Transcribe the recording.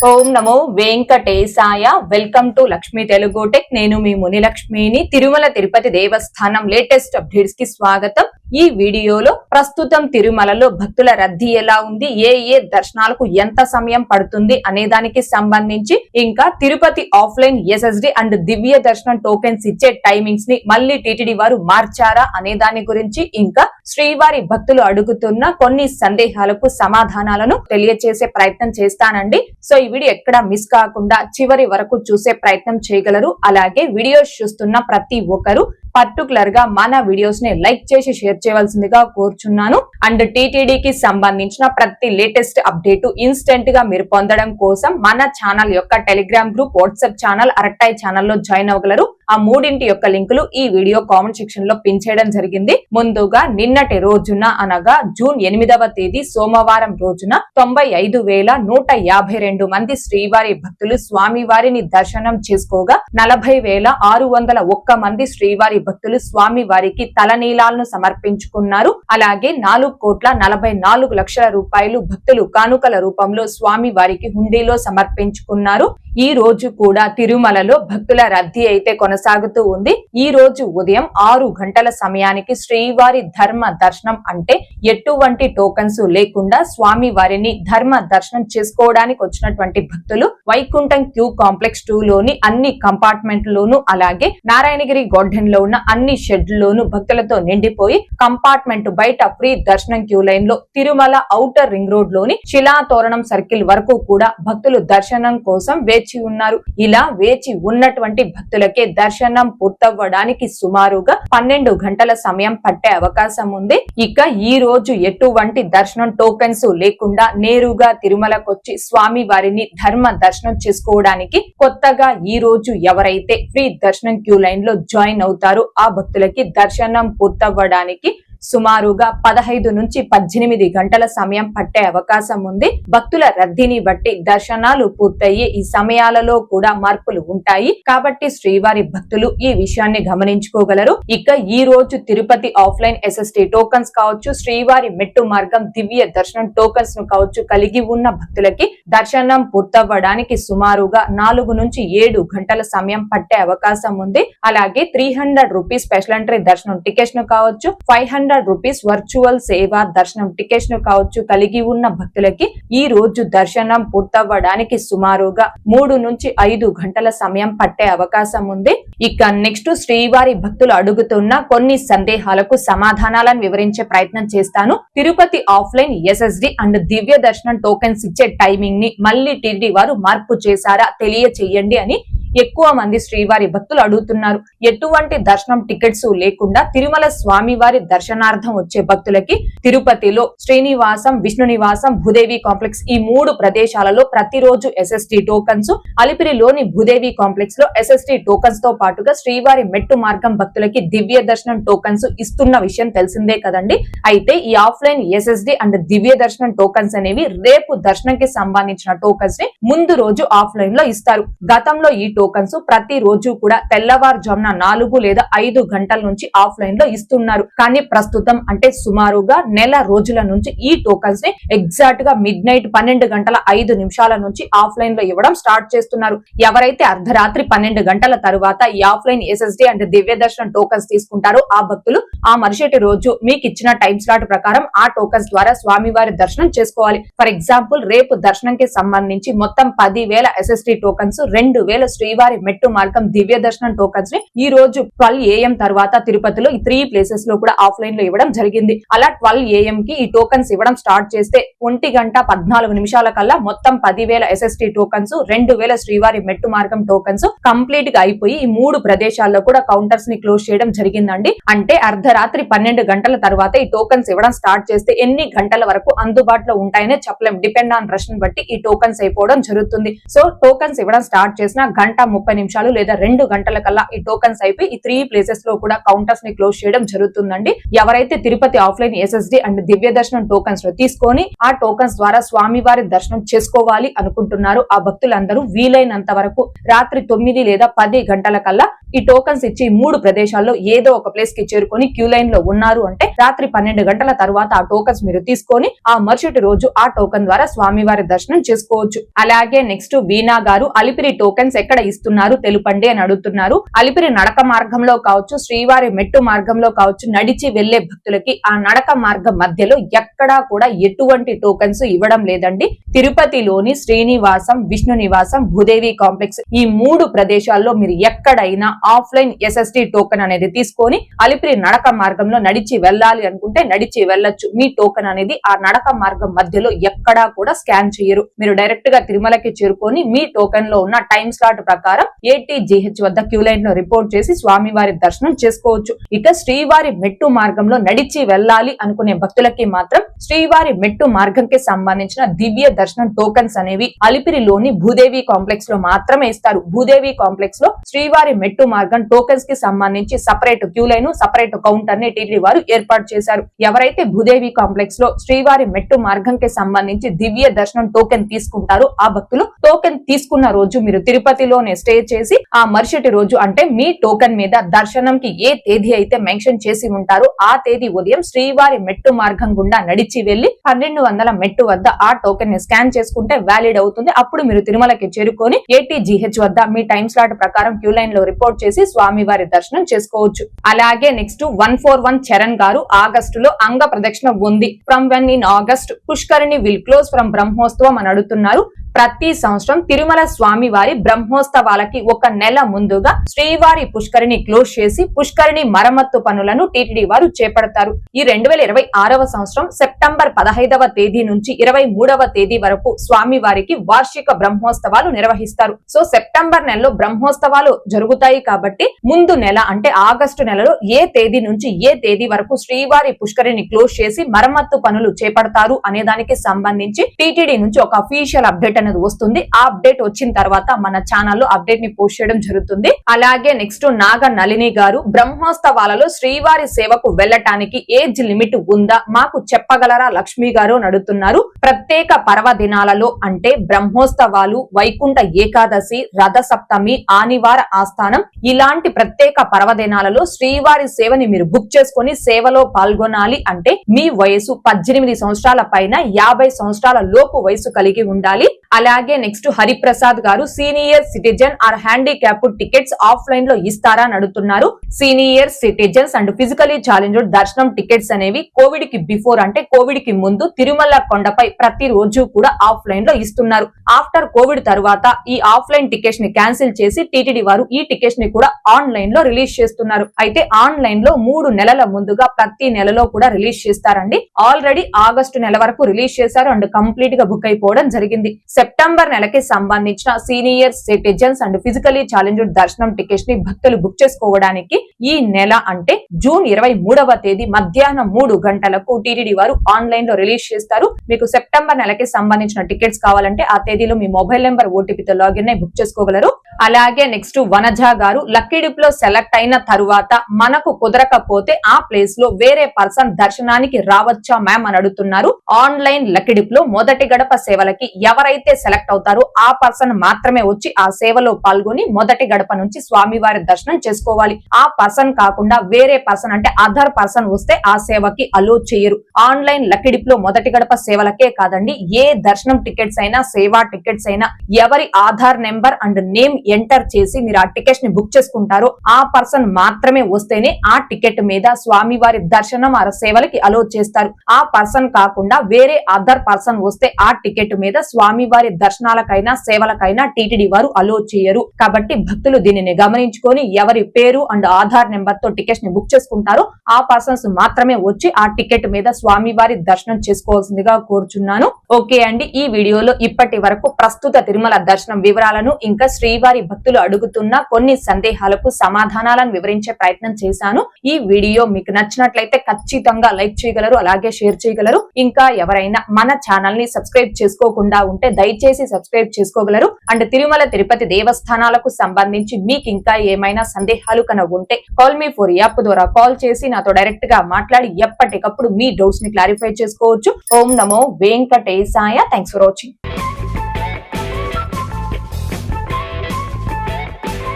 Om Namo Venkatesaya. Welcome to Lakshmi Telugu tech. నేను మీ మునిలక్ష్మిని. తిరుమల తిరుపతి దేవస్థానం latest updates కి స్వాగతం. ఈ వీడియోలో ప్రస్తుతం తిరుమలలో భక్తుల రద్దీ ఎలా ఉంది, ఏ దర్శనాలకు ఎంత సమయం పడుతుంది అనే దానికి సంబంధించి, ఇంకా తిరుపతి ఆఫ్లైన్ ఎస్ఎస్డి అండ్ దివ్య దర్శనం టోకెన్స్ ఇచ్చే టైమింగ్స్ ని మళ్ళీ టీటీడీ వారు మార్చారా అనే దాని గురించి, ఇంకా శ్రీవారి భక్తులు అడుగుతున్న కొన్ని సందేహాలకు సమాధానాలను తెలియజేసే ప్రయత్నం చేస్తానండి. సో ఈ వీడియో ఎక్కడ మిస్ కాకుండా చివరి వరకు చూసే ప్రయత్నం చేయగలరు. అలాగే వీడియోస్ చూస్తున్న ప్రతి ఒక్కరు పర్టికులర్ గా మన వీడియోస్ ని లైక్ చేసి షేర్ చేయవలసిందిగా కోరుచున్నాను. అండ్ టీటీడీకి సంబంధించిన ప్రతి లేటెస్ట్ అప్డేట్ ఇన్స్టెంట్ గా మీరు పొందడం కోసం మన ఛానల్ యొక్క Telegram group, WhatsApp channel, Arattai ఛానల్లో జాయిన్ అవ్వగలరు. ఆ మూడింటి యొక్క లింకులు ఈ వీడియో కామెంట్ సెక్షన్ లో పిన్ చేయడం జరిగింది. ముందుగా నిన్నటి రోజున అనగా జూన్ 8వ తేదీ సోమవారం రోజున 95,152 మంది శ్రీవారి భక్తులు స్వామి వారిని దర్శనం చేసుకోగా 40,601 మంది శ్రీవారి భక్తులు స్వామి వారికి తలనీలాలను సమర్పించుకున్నారు. అలాగే 4,44,00,000 రూపాయలు భక్తులు కానుకల రూపంలో స్వామి వారికి హుండీలో సమర్పించుకున్నారు. ఈ రోజు కూడా తిరుమలలో భక్తుల రద్దీ అయితే కొనసాగుతూ ఉంది. ఈ రోజు ఉదయం 6 గంటల సమయానికి శ్రీవారి ధర్మ దర్శనం అంటే ఎటువంటి టోకన్స్ లేకుండా స్వామి వారిని ధర్మ దర్శనం చేసుకోవడానికి వచ్చినటువంటి భక్తులు వైకుంఠం క్యూ కాంప్లెక్స్ 2 లోని అన్ని కంపార్ట్మెంట్ లోను, అలాగే నారాయణగిరి గార్డెన్ లో ఉన్న అన్ని షెడ్లలోను భక్తులతో నిండిపోయి కంపార్ట్మెంట్ బయట ఫ్రీ దర్శనం క్యూ లైన్ లో తిరుమల ఔటర్ రింగ్ రోడ్ లోని శిలాతోరణం సర్కిల్ వరకు కూడా భక్తులు దర్శనం కోసం వేచి ఉన్నారు. ఇలా వేచి ఉన్నటువంటి భక్తులకే దర్శనం పూర్తవ్వడానికి సుమారుగా 12 గంటల సమయం పట్టే అవకాశం ఉంది. ఇక ఈ రోజు ఎటువంటి దర్శనం టోకెన్స్ లేకుండా నేరుగా తిరుమలకొచ్చి స్వామి వారిని ధర్మ దర్శనం చేసుకోవడానికి కొత్తగా ఈ రోజు ఎవరైతే ఫ్రీ దర్శనం క్యూ లైన్ లో జాయిన్ అవుతారో ఆ భక్తులకి దర్శనం పూర్తవ్వడానికి సుమారుగా 15 నుంచి 18 గంటల సమయం పట్టే అవకాశం ఉంది. భక్తుల రద్దీని బట్టి దర్శనాలు పూర్తయ్యే ఈ సమయాలలో కూడా మార్పులు ఉంటాయి. కాబట్టి శ్రీవారి భక్తులు ఈ విషయాన్ని గమనించుకోగలరు. ఇక ఈ రోజు తిరుపతి ఆఫ్లైన్ ఎస్ఎస్టీ టోకన్స్ కావచ్చు, శ్రీవారి మెట్టు మార్గం దివ్య దర్శనం టోకన్స్ ను కావచ్చు కలిగి ఉన్న భక్తులకి దర్శనం పూర్తవ్వడానికి సుమారుగా 4 నుంచి 7 గంటల సమయం పట్టే అవకాశం ఉంది. అలాగే 300 రూపీస్ స్పెషల్ ఎంట్రీ దర్శనం టికెట్స్ ను కావచ్చు, 500 రూపీస్ వర్చువల్ సేవా దర్శనం టికెట్స్ ను కావచ్చు కలిగి ఉన్న భక్తులకి ఈ రోజు దర్శనం పూర్తవ్వడానికి సుమారుగా 3 నుంచి 5 గంటల సమయం పట్టే అవకాశం ఉంది. ఇక నెక్స్ట్ శ్రీవారి భక్తులు అడుగుతున్న కొన్ని సందేహాలకు సమాధానాలను వివరించే ప్రయత్నం చేస్తాను. తిరుపతి ఆఫ్లైన్ ఎస్ఎస్డి అండ్ దివ్య దర్శనం టోకెన్స్ ఇచ్చే టైమింగ్ ని మళ్ళీ టీటీడీ వారు మార్పు చేశారా తెలియచేయండి అని ఎక్కువ మంది శ్రీవారి భక్తులు అడుగుతున్నారు. ఎటువంటి దర్శనం టికెట్స్ లేకుండా తిరుమల స్వామి వారి దర్శనార్థం వచ్చే భక్తులకి తిరుపతిలో శ్రీనివాసం, విష్ణు నివాసం, భూదేవి కాంప్లెక్స్ ఈ 3 ప్రదేశాలలో ప్రతిరోజు ఎస్ఎస్టీ టోకన్స్, అలిపిరిలోని భూదేవి కాంప్లెక్స్ లో ఎస్ఎస్టీ టోకన్స్ తో పాటుగా శ్రీవారి మెట్టు మార్గం భక్తులకి దివ్య దర్శనం టోకన్స్ ఇస్తున్న విషయం తెలిసిందే కదండి. అయితే ఈ ఆఫ్లైన్ ఎస్ఎస్డి అండ్ దివ్య దర్శనం టోకన్స్ అనేవి రేపు దర్శనంకి సంబంధించిన టోకన్స్ ని ముందు రోజు ఆఫ్లైన్ లో ఇస్తారు. గతంలో ఈ టోకన్స్ ప్రతి రోజు కూడా తెల్లవారుజామున 4 లేదా 5 గంటల నుంచి ఆఫ్లైన్ లో ఇస్తున్నారు. కానీ ప్రస్తుతం అంటే సుమారుగా నెల రోజుల నుంచి ఈ టోకన్స్ ని ఎగ్జాక్ట్ గా మిడ్ నైట్ 12 గంటల 5 నిమిషాల నుంచి ఆఫ్లైన్ లో ఇవ్వడం స్టార్ట్ చేస్తున్నారు. ఎవరైతే అర్ధరాత్రి 12 గంటల తరువాత ఈ ఆఫ్లైన్ ఎస్ఎస్డి అంటే దివ్య దర్శనం టోకన్స్ తీసుకుంటారో ఆ భక్తులు ఆ మరుసటి రోజు మీకు ఇచ్చిన టైం స్లాట్ ప్రకారం ఆ టోకన్స్ ద్వారా స్వామివారి దర్శనం చేసుకోవాలి. ఫర్ ఎగ్జాంపుల్ రేపు దర్శనంకి సంబంధించి మొత్తం 10,000 ఎస్ఎస్డి టోకన్స్, 2,000 శ్రీవారి మెట్టు మార్గం దివ్య దర్శనం టోకన్స్ ని ఈ రోజు 12 AM తర్వాత తిరుపతిలో ఈ 3 ప్లేసెస్ లో కూడా ఆఫ్లైన్ లో ఇవ్వడం జరిగింది. అలా 12 AM కి ఈ టోకన్స్ ఇవ్వడం స్టార్ట్ చేస్తే 1:14 కల్లా మొత్తం 10,000 ఎస్ఎస్టీ టోకన్స్, 2,000 శ్రీవారి మెట్టు మార్గం టోకన్స్ కంప్లీట్ గా అయిపోయి ఈ 3 ప్రదేశాల్లో కూడా కౌంటర్స్ ని క్లోజ్ చేయడం జరిగిందండి. అంటే అర్ధరాత్రి 12 గంటల తర్వాత ఈ టోకన్స్ ఇవ్వడం స్టార్ట్ చేస్తే ఎన్ని గంటల వరకు అందుబాటులో ఉంటాయనే చెప్పలేం. డిపెండ్ ఆన్ రష్ ని బట్టి ఈ టోకన్స్ అయిపోవడం జరుగుతుంది. సో టోకన్స్ ఇవ్వడం స్టార్ట్ చేసిన గంట 1:30 లేదా 2 గంటల కల్లా ఈ టోకన్స్ అయిపోయి ఈ 3 ప్లేసెస్ లో కూడా కౌంటర్స్ ని క్లోజ్ చేయడం జరుగుతుందండి. ఎవరైతే తిరుపతి ఆఫ్లైన్ SSD అండ్ దివ్య దర్శనం టోకన్స్ లో తీసుకొని ఆ టోకన్స్ ద్వారా స్వామివారి దర్శనం చేసుకోవాలి అనుకుంటున్నారు ఆ భక్తులందరూ వీలైనంత వరకు రాత్రి 9 లేదా 10 గంటల కల్లా ఈ టోకన్స్ ఇచ్చి 3 ప్రదేశాల్లో ఏదో ఒక ప్లేస్ కి చేరుకొని క్యూ లైన్ లో ఉన్నారు అంటే రాత్రి 12 గంటల తర్వాత ఆ టోకన్స్ మీరు తీసుకొని ఆ మరుసటి రోజు ఆ టోకన్ ద్వారా స్వామివారి దర్శనం చేసుకోవచ్చు. అలాగే నెక్స్ట్ వీణా గారు అలిపిరి టోకన్స్ ఎక్కడ ఇస్తున్నారు తెలుపండి అని అడుగుతున్నారు. అలిపిరి నడక మార్గంలో కావచ్చు, శ్రీవారి మెట్టు మార్గంలో కావచ్చు, నడిచి వెళ్లే భక్తులకి ఆ నడక మార్గం మధ్యలో ఎక్కడా కూడా ఎటువంటి టోకన్స్ ఇవ్వడం లేదండి. తిరుపతిలోని శ్రీనివాసం, విష్ణు నివాసం, భూదేవి కాంప్లెక్స్ ఈ 3 ప్రదేశాల్లో మీరు ఎక్కడైనా ఆఫ్లైన్ SSD టోకెన్ అనేది తీసుకొని అలిపిరి నడక మార్గంలో నడిచి వెళ్ళాలి అనుకుంటే నడిచి వెళ్ళొచ్చు. మీ టోకెన్ అనేది ఆ నడక మార్గం మధ్యలో ఎక్కడా కూడా స్కాన్ చేయరు. మీరు డైరెక్ట్ గా తిరుమలకి చేరుకొని మీ టోకెన్ లో ఉన్న టైం స్లాట్ ప్రకారం ATGH వద్ద క్యూ లైన్ లో రిపోర్ట్ చేసి స్వామివారి దర్శనం చేసుకోవచ్చు. ఇక శ్రీవారి మెట్టు మార్గంలో నడిచి వెళ్ళాలి అనుకునే భక్తులకి మాత్రం శ్రీవారి మెట్టు మార్గంకి సంబంధించిన దివ్య దర్శనం టోకెన్స్ అనేవి అలిపిరిలోని భూదేవి కాంప్లెక్స్ లో మాత్రమే ఇస్తారు. భూదేవి కాంప్లెక్స్ లో శ్రీవారి మెట్టు మార్గం టోకెన్స్ కి సంబంధించి separate queue line, separate counter ని టీటీడీ వారు ఏర్పాటు చేశారు. ఎవరైతే భూదేవి కాంప్లెక్స్ లో శ్రీవారి మెట్టు మార్గం కి సంబంధించి దివ్య దర్శనం టోకెన్ తీసుకుంటారో ఆ భక్తులు టోకెన్ తీసుకున్న రోజు మీరు తిరుపతిలోనే స్టే చేసి ఆ మరుసటి రోజు అంటే మీ టోకెన్ మీద దర్శనంకి ఏ తేదీ అయితే మెన్షన్ చేసి ఉంటారో ఆ తేదీ ఉదయం శ్రీవారి మెట్టు మార్గం గుండా నడిచి వెళ్లి 1200 మెట్టు వద్ద ఆ టోకెన్ ని స్కాన్ చేసుకుంటే వ్యాలిడ్ అవుతుంది. అప్పుడు మీరు తిరుమలకి చేరుకొని ATGH వద్ద మీ టైం స్లాట్ ప్రకారం క్యూ లైన్ లో రిపోర్ట్ చేసి స్వామివారి దర్శనం చేసుకోవచ్చు. అలాగే నెక్స్ట్ 141 చరణ్ గారు ఆగస్టులో అంగ ప్రదక్షిణ ఉంది. From when in August Pushkarini will close from Brahmotsavam అని అడుగుతున్నారు. ప్రతి సంవత్సరం తిరుమల స్వామి వారి బ్రహ్మోత్సవాలకి 1 నెల ముందుగా శ్రీవారి పుష్కరిణి క్లోజ్ చేసి పుష్కరిణి మరమ్మత్తు పనులను టీటీడీ వారు చేపడతారు. ఈ 2026వ సంవత్సరం సెప్టెంబర్ 15వ తేదీ నుంచి 23వ తేదీ వరకు స్వామి వారికి వార్షిక బ్రహ్మోత్సవాలు నిర్వహిస్తారు. సో సెప్టెంబర్ నెలలో బ్రహ్మోత్సవాలు జరుగుతాయి కాబట్టి ముందు నెల అంటే ఆగస్టు నెలలో ఏ తేదీ నుంచి ఏ తేదీ వరకు శ్రీవారి పుష్కరిణి క్లోజ్ చేసి మరమ్మత్తు పనులు చేపడతారు అనే దానికి సంబంధించి టీటీడీ నుంచి ఒక అఫీషియల్ అప్డేట్ అనేది వస్తుంది. ఆ అప్డేట్ వచ్చిన తర్వాత మన ఛానల్లో అప్డేట్ ని పోస్ట్ చేయడం జరుగుతుంది. అలాగే నెక్స్ట్ నాగ నళిని గారు బ్రహ్మోత్సవాలలో శ్రీవారి సేవకు వెళ్ళటానికి ఏజ్ లిమిట్ ఉందా మాకు చెప్పగలరా లక్ష్మి గారు అడుగుతున్నారు. ప్రత్యేక పర్వదినాలలో అంటే బ్రహ్మోత్సవాలు, వైకుంఠ ఏకాదశి, రథ సప్తమి, ఆనివార ఆస్థానం ఇలాంటి ప్రత్యేక పర్వదినాలలో శ్రీవారి సేవని మీరు బుక్ చేసుకుని సేవలో పాల్గొనాలి అంటే మీ వయసు 18 సంవత్సరాల పైన 50 సంవత్సరాల లోపు వయసు కలిగి ఉండాలి. అలాగే నెక్స్ట్ హరిప్రసాద్ గారు senior citizen or handicapped tickets offline లో ఇస్తారా అని అడుగుతున్నారు. Senior citizens and physically challenged దర్శనం టికెట్స్ అనేవి కోవిడ్ కి బిఫోర్ అంటే కోవిడ్ కి ముందు తిరుమల కొండపై ప్రతి రోజు కూడా ఆఫ్లైన్ లో ఇస్తున్నారు. ఆఫ్టర్ కోవిడ్ తర్వాత ఈ ఆఫ్లైన్ టికెట్స్ ని క్యాన్సిల్ చేసి టీటీడీ వారు ఈ టికెట్స్ ని కూడా ఆన్లైన్ లో రిలీజ్ చేస్తున్నారు. అయితే ఆన్లైన్ లో 3 నెలల ముందుగా ప్రతి నెలలో కూడా రిలీజ్ చేస్తారండి. ఆల్రెడీ ఆగస్టు నెల వరకు రిలీజ్ చేశారు అండ్ కంప్లీట్ గా బుక్ అయిపోవడం జరిగింది. సెప్టెంబర్ నెలకి సంబంధించిన senior citizens and physically challenged దర్శనం టికెట్స్ ని భక్తులు బుక్ చేసుకోవడానికి ఈ నెల అంటే జూన్ 23వ తేదీ మధ్యాహ్నం 3 గంటలకు టీటీడీ వారు ఆన్లైన్ లో రిలీజ్ చేస్తారు. మీకు సెప్టెంబర్ నెలకి సంబంధించిన టికెట్స్ కావాలంటే ఆ తేదీలో మీ మొబైల్ నెంబర్ ఓటీపీతో లాగిన్ అయి బుక్ చేసుకోగలరు. అలాగే నెక్స్ట్ వనజ గారు లక్కీ డిప్ లో సెలెక్ట్ అయిన తరువాత మనకు కుదరకపోతే ఆ ప్లేస్ లో వేరే పర్సన్ దర్శనానికి రావచ్చా మ్యామ్ అని అడుగుతున్నారు. ఆన్లైన్ లక్కీ డిప్ లో మొదటి గడప సేవలకి ఎవరైతే సెలెక్ట్ అవుతారో ఆ పర్సన్ మాత్రమే వచ్చి ఆ సేవలో పాల్గొని మొదటి గడప నుంచి స్వామివారి దర్శనం చేసుకోవాలి. ఆ పర్సన్ కాకుండా వేరే పర్సన్ అంటే అదర్ పర్సన్ వస్తే ఆ సేవకి అలో చేయరు. ఆన్లైన్ లక్కీ డిప్ లో మొదటి గడప సేవలకే కాదండి, ఏ దర్శనం టికెట్స్ అయినా సేవా టికెట్స్ అయినా ఎవరి Aadhaar number and name enter చేసి మీరు ఆ టికెట్స్ ని బుక్ చేసుకుంటారో ఆ పర్సన్ మాత్రమే వస్తేనే ఆ టికెట్ మీద స్వామివారి దర్శనం ఆ సేవలకి అలో చేస్తారు. ఆ పర్సన్ కాకుండా వేరే అదర్ పర్సన్ వస్తే ఆ టికెట్ మీద స్వామివారి దర్శనాలకైనా సేవలకైనా టీటీడీ వారు అలో చేయరు. కాబట్టి భక్తులు దీనిని గమనించుకొని ఎవరి పేరు అండ్ ఆధార్ నెంబర్ తో టికెట్స్ ని బుక్ చేసుకుంటారో ఆ పర్సన్స్ మాత్రమే వచ్చి ఆ టికెట్ మీద స్వామివారి దర్శనం చేసుకోవాల్సిందిగా కోరుచున్నాను. ఓకే అండి, ఈ వీడియోలో ఇప్పటి వరకు ప్రస్తుత తిరుమల దర్శనం వివరాలను ఇంకా శ్రీవారి భక్తులు అడుగుతున్న కొన్ని సందేహాలకు సమాధానాలను వివరించే ప్రయత్నం చేశాను. ఈ వీడియో మీకు నచ్చినట్లయితే ఖచ్చితంగా లైక్ చేయగలరు, అలాగే షేర్ చేయగలరు. ఇంకా ఎవరైనా మన ఛానల్ ని సబ్స్క్రైబ్ చేసుకోకుండా ఉంటే దయచేసి సబ్స్క్రైబ్ చేసుకోగలరు. అండ్ తిరుమల తిరుపతి దేవస్థానాలకు సంబంధించి మీకు ఇంకా ఏమైనా సందేహాలు కనుక ఉంటే కాల్ మీ ఫర్ యాప్ ద్వారా కాల్ చేసి నాతో డైరెక్ట్ గా మాట్లాడి ఎప్పటికప్పుడు మీ డౌట్స్ ని క్లారిఫై చేసుకోవచ్చు. ఓం నమో వెంకటేశాయ. Thanks for watching.